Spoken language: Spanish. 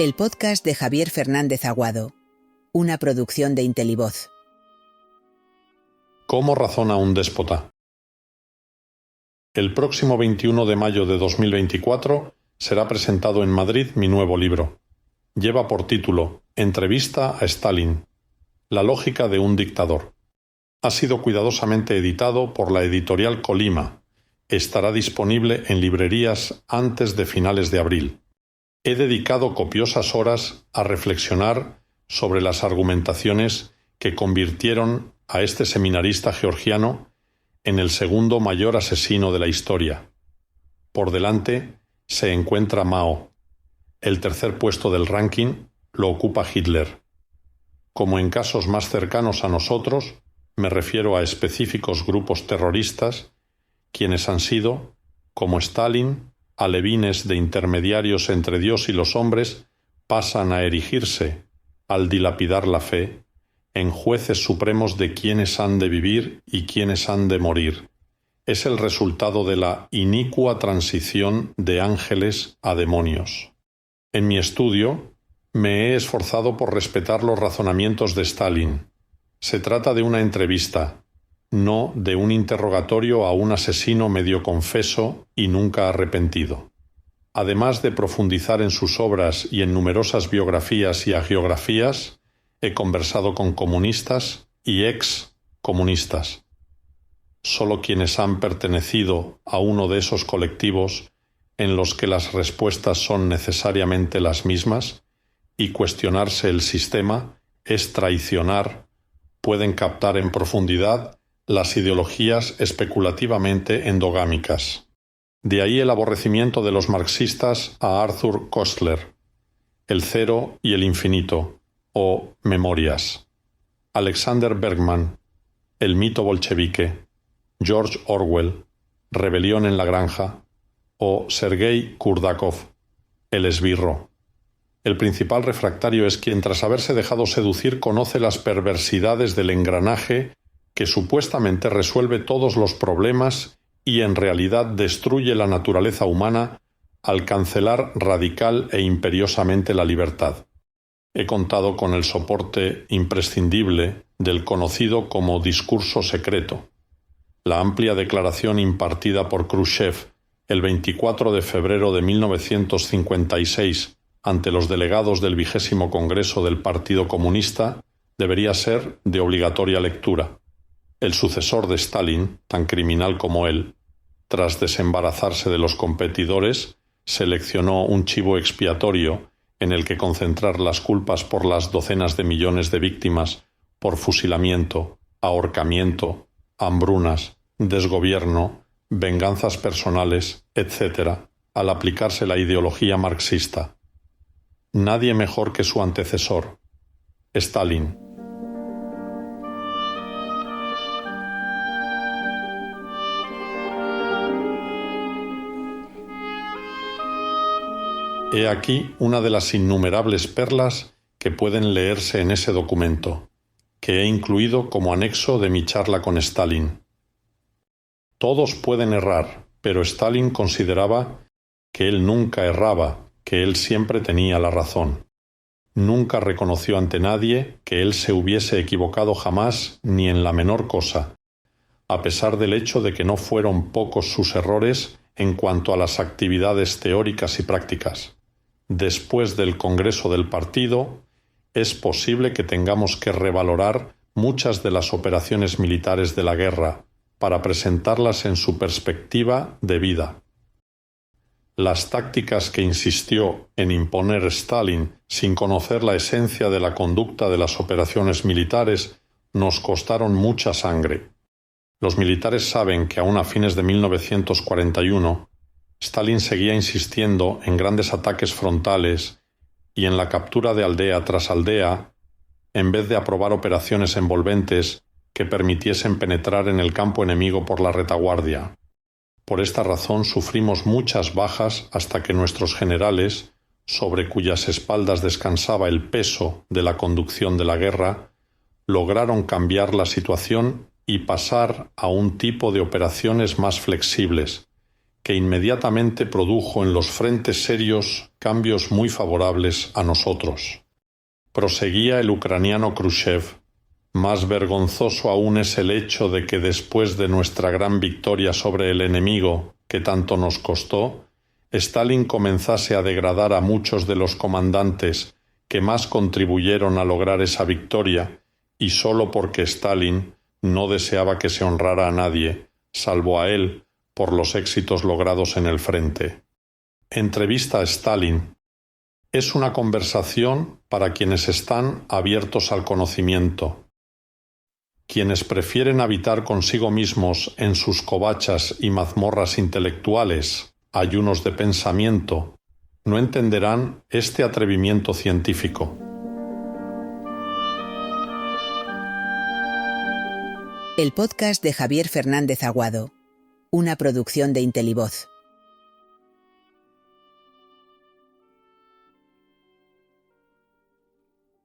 El podcast de Javier Fernández Aguado, una producción de Intelivoz. ¿Cómo razona un déspota? El próximo 21 de mayo de 2024 será presentado en Madrid mi nuevo libro. Lleva por título Entrevista a Stalin, la lógica de un dictador. Ha sido cuidadosamente editado por la editorial Colima. Estará disponible en librerías antes de finales de abril. He dedicado copiosas horas a reflexionar sobre las argumentaciones que convirtieron a este seminarista georgiano en el segundo mayor asesino de la historia. Por delante se encuentra Mao. El tercer puesto del ranking lo ocupa Hitler. Como en casos más cercanos a nosotros, me refiero a específicos grupos terroristas, quienes han sido, como Stalin, alevines de intermediarios entre Dios y los hombres, pasan a erigirse, al dilapidar la fe, en jueces supremos de quiénes han de vivir y quiénes han de morir. Es el resultado de la inicua transición de ángeles a demonios. En mi estudio, me he esforzado por respetar los razonamientos de Stalin. Se trata de una entrevista, no de un interrogatorio a un asesino medio confeso y nunca arrepentido. Además de profundizar en sus obras y en numerosas biografías y hagiografías, he conversado con comunistas y ex-comunistas. Solo quienes han pertenecido a uno de esos colectivos en los que las respuestas son necesariamente las mismas y cuestionarse el sistema es traicionar, pueden captar en profundidad las ideologías especulativamente endogámicas. De ahí el aborrecimiento de los marxistas a Arthur Koestler, El cero y el infinito, o Memorias, Alexander Bergman, El mito bolchevique, George Orwell, Rebelión en la granja, o Sergei Kurdakov, El esbirro. El principal refractario es quien, tras haberse dejado seducir, conoce las perversidades del engranaje que supuestamente resuelve todos los problemas y en realidad destruye la naturaleza humana al cancelar radical e imperiosamente la libertad. He contado con el soporte imprescindible del conocido como discurso secreto, la amplia declaración impartida por Khrushchev el 24 de febrero de 1956 ante los delegados del 20º Congreso del Partido Comunista debería ser de obligatoria lectura. El sucesor de Stalin, tan criminal como él, tras desembarazarse de los competidores, seleccionó un chivo expiatorio en el que concentrar las culpas por las docenas de millones de víctimas por fusilamiento, ahorcamiento, hambrunas, desgobierno, venganzas personales, etc., al aplicarse la ideología marxista. Nadie mejor que su antecesor, Stalin. He aquí una de las innumerables perlas que pueden leerse en ese documento, que he incluido como anexo de mi charla con Stalin. Todos pueden errar, pero Stalin consideraba que él nunca erraba, que él siempre tenía la razón. Nunca reconoció ante nadie que él se hubiese equivocado jamás ni en la menor cosa, a pesar del hecho de que no fueron pocos sus errores en cuanto a las actividades teóricas y prácticas. Después del Congreso del Partido, es posible que tengamos que revalorar muchas de las operaciones militares de la guerra para presentarlas en su perspectiva de vida. Las tácticas que insistió en imponer Stalin sin conocer la esencia de la conducta de las operaciones militares nos costaron mucha sangre. Los militares saben que aún a fines de 1941 Stalin seguía insistiendo en grandes ataques frontales y en la captura de aldea tras aldea, en vez de aprobar operaciones envolventes que permitiesen penetrar en el campo enemigo por la retaguardia. Por esta razón sufrimos muchas bajas hasta que nuestros generales, sobre cuyas espaldas descansaba el peso de la conducción de la guerra, lograron cambiar la situación y pasar a un tipo de operaciones más flexibles, que inmediatamente produjo en los frentes serios cambios muy favorables a nosotros. Proseguía el ucraniano Khrushchev. Más vergonzoso aún es el hecho de que después de nuestra gran victoria sobre el enemigo, que tanto nos costó, Stalin comenzase a degradar a muchos de los comandantes que más contribuyeron a lograr esa victoria, y sólo porque Stalin no deseaba que se honrara a nadie, salvo a él, por los éxitos logrados en el frente. Entrevista a Stalin. Es una conversación para quienes están abiertos al conocimiento. Quienes prefieren habitar consigo mismos en sus covachas y mazmorras intelectuales, ayunos de pensamiento, no entenderán este atrevimiento científico. El podcast de Javier Fernández Aguado, una producción de Intelivoz.